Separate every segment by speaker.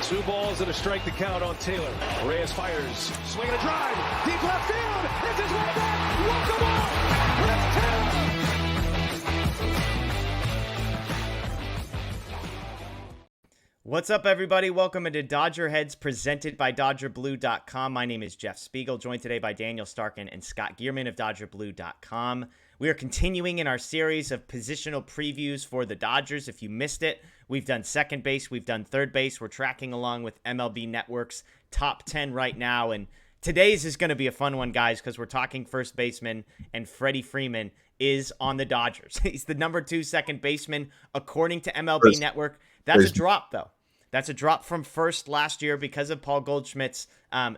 Speaker 1: Two balls and a strike to count on Taylor. Reyes fires, swinging a drive, deep left field. It's his way back. Walk him off. Chris Taylor.
Speaker 2: What's up, everybody? Welcome into DodgerHeads, presented by DodgerBlue.com. My name is Jeff Spiegel, joined today by Daniel Starkand and Scott Geirman of DodgerBlue.com. We are continuing in our series of positional previews for the Dodgers. If you missed it, we've done second base, we've done third base. We're tracking along with MLB Network's top 10 right now. And today's is going to be a fun one, guys, because we're talking first baseman, and Freddie Freeman is on the Dodgers. He's the number 2 second baseman, according to MLB Network. That's a drop, though. That's a drop from first last year because of Paul Goldschmidt's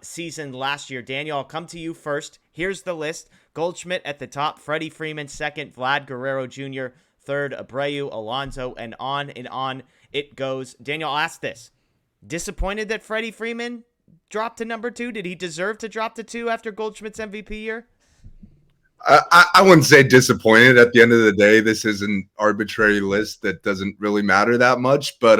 Speaker 2: season last year. Daniel, I'll come to you first. Here's the list. Goldschmidt at the top, Freddie Freeman second, Vlad Guerrero Jr. third, Abreu, Alonso, and on it goes. Daniel, I'll ask this. Disappointed that Freddie Freeman dropped to number 2? Did he deserve to drop to 2 after Goldschmidt's MVP year?
Speaker 3: I wouldn't say disappointed. At the end of the day, this is an arbitrary list that doesn't really matter that much. But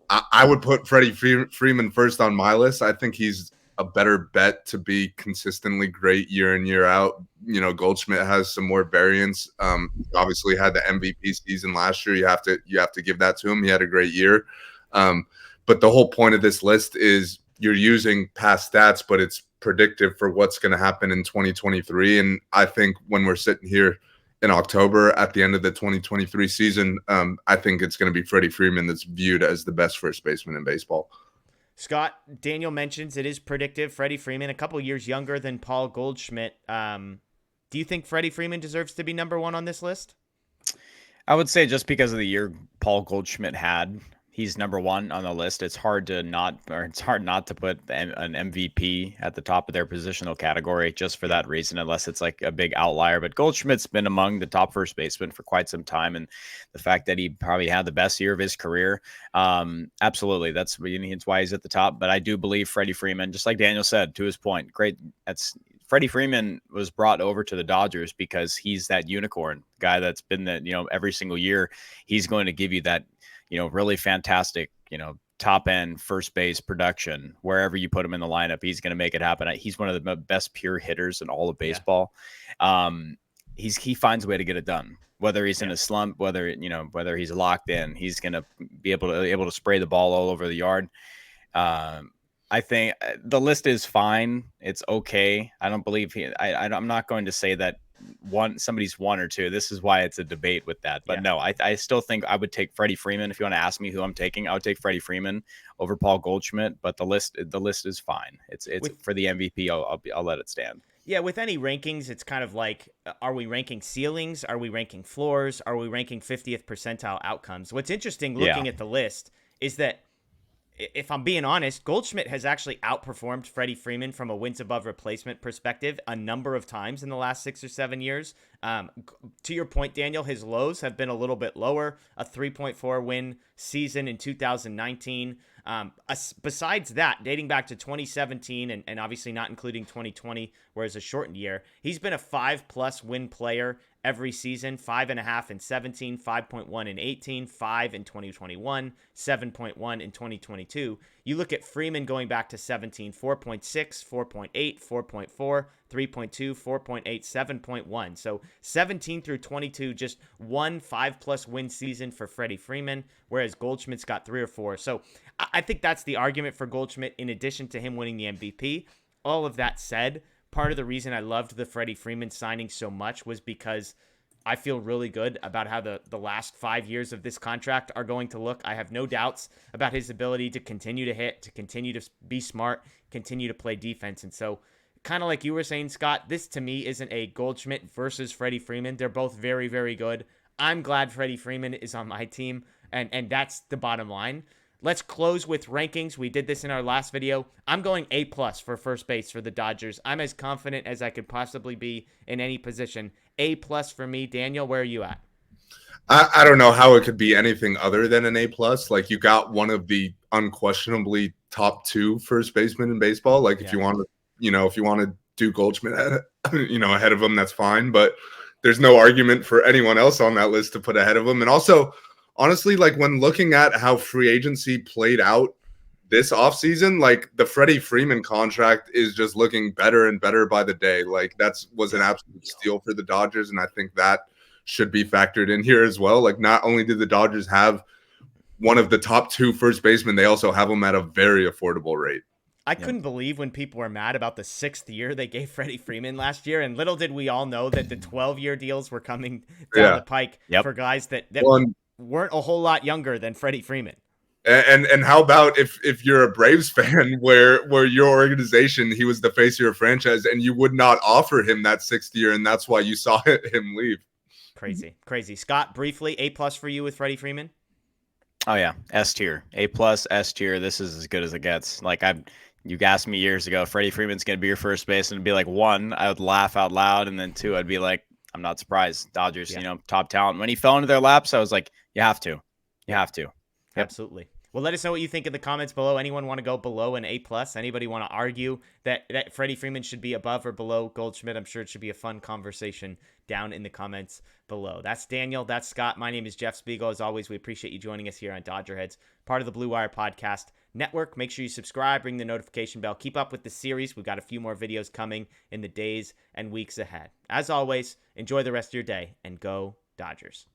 Speaker 3: I would put Freddie Freeman first on my list. I think he's a better bet to be consistently great year in, year out. You know, Goldschmidt has some more variance. Obviously had the MVP season last year. You have to give that to him. He had a great year. But the whole point of this list is you're using past stats, but it's predictive for what's going to happen in 2023. And I think when we're sitting here in October at the end of the 2023 season, I think it's going to be Freddie Freeman that's viewed as the best first baseman in baseball.
Speaker 2: Scott, Daniel mentions it is predictive. Freddie Freeman, a couple years younger than Paul Goldschmidt. Do you think Freddie Freeman deserves to be number 1 on this list?
Speaker 4: I would say just because of the year Paul Goldschmidt had, he's number 1 on the list. It's hard not to put an MVP at the top of their positional category just for that reason, unless it's like a big outlier. But Goldschmidt's been among the top first basemen for quite some time, and the fact that he probably had the best year of his career, absolutely, that's why he's at the top. But I do believe Freddie Freeman, just like Daniel said, to his point, great. Freddie Freeman was brought over to the Dodgers because he's that unicorn guy that's been every single year he's going to give you that, really fantastic, top end first base production. Wherever you put him in the lineup, he's going to make it happen. He's one of the best pure hitters in all of baseball. Yeah. He finds a way to get it done, whether he's in a slump, whether he's locked in, he's going to be able to spray the ball all over the yard. I think the list is fine. It's okay. I don't believe I'm not going to say that somebody's 1 or 2. This is why it's a debate with that. But no, I still think I would take Freddie Freeman. If you want to ask me who I'm taking, I would take Freddie Freeman over Paul Goldschmidt. But the list is fine. It's for the MVP. I'll let it stand.
Speaker 2: Yeah, with any rankings, it's kind of like, are we ranking ceilings? Are we ranking floors? Are we ranking 50th percentile outcomes? What's interesting looking at the list is that, if I'm being honest, Goldschmidt has actually outperformed Freddie Freeman from a wins above replacement perspective a number of times in the last 6 or 7 years. To your point, Daniel, his lows have been a little bit lower, a 3.4 win season in 2019. Besides that, dating back to 2017 and obviously not including 2020, where it's a shortened year, he's been a 5+ win player every season, 5.5 in 17, 5.1 in 18, 5 in 2021, 7.1 in 2022. You look at Freeman going back to 17, 4.6, 4.8, 4.4, 3.2, 4.8, 7.1. So 17 through 22, just one 5+ win season for Freddie Freeman, whereas Goldschmidt's got 3 or 4. So I think that's the argument for Goldschmidt in addition to him winning the MVP. All of that said, part of the reason I loved the Freddie Freeman signing so much was because I feel really good about how the last 5 years of this contract are going to look. I have no doubts about his ability to continue to hit, to continue to be smart, continue to play defense. And so kind of like you were saying, Scott, this to me isn't a Goldschmidt versus Freddie Freeman. They're both very, very good. I'm glad Freddie Freeman is on my team, and that's the bottom line. Let's close with rankings. We did this in our last video. I'm going A+ for first base for the Dodgers. I'm as confident as I could possibly be in any position. A+ for me. Daniel, where are you at?
Speaker 3: I don't know how it could be anything other than an A+. Like, you got one of the unquestionably top 2 first basemen in baseball. Like, if you want to do Goldschmidt ahead of him, that's fine. But there's no argument for anyone else on that list to put ahead of him. And also, honestly, like when looking at how free agency played out this offseason, like the Freddie Freeman contract is just looking better and better by the day. Like was an absolute steal for the Dodgers, and I think that should be factored in here as well. Like not only did the Dodgers have one of the top 2 first basemen, they also have them at a very affordable rate.
Speaker 2: I couldn't believe when people were mad about the 6th year they gave Freddie Freeman last year, and little did we all know that the 12-year deals were coming down the pike for guys that weren't a whole lot younger than Freddie Freeman.
Speaker 3: And how about if you're a Braves fan where your organization, he was the face of your franchise, and you would not offer him that 6th year, and that's why you saw him leave.
Speaker 2: Crazy. Scott, briefly, A+ for you with Freddie Freeman?
Speaker 4: Oh yeah, S tier, A+, S tier. This is as good as it gets. Like you asked me years ago, Freddie Freeman's going to be your first baseman. It'd be like 1, I would laugh out loud. And then 2, I'd be like, I'm not surprised. Dodgers, top talent. When he fell into their laps, I was like, you have to. Yep.
Speaker 2: Absolutely. Well, let us know what you think in the comments below. Anyone want to go below an A+? Anybody want to argue that Freddie Freeman should be above or below Goldschmidt? I'm sure it should be a fun conversation down in the comments below. That's Daniel. That's Scott. My name is Jeff Spiegel. As always, we appreciate you joining us here on Dodger Heads, part of the Blue Wire Podcast Network. Make sure you subscribe, ring the notification bell. Keep up with the series. We've got a few more videos coming in the days and weeks ahead. As always, enjoy the rest of your day and go Dodgers.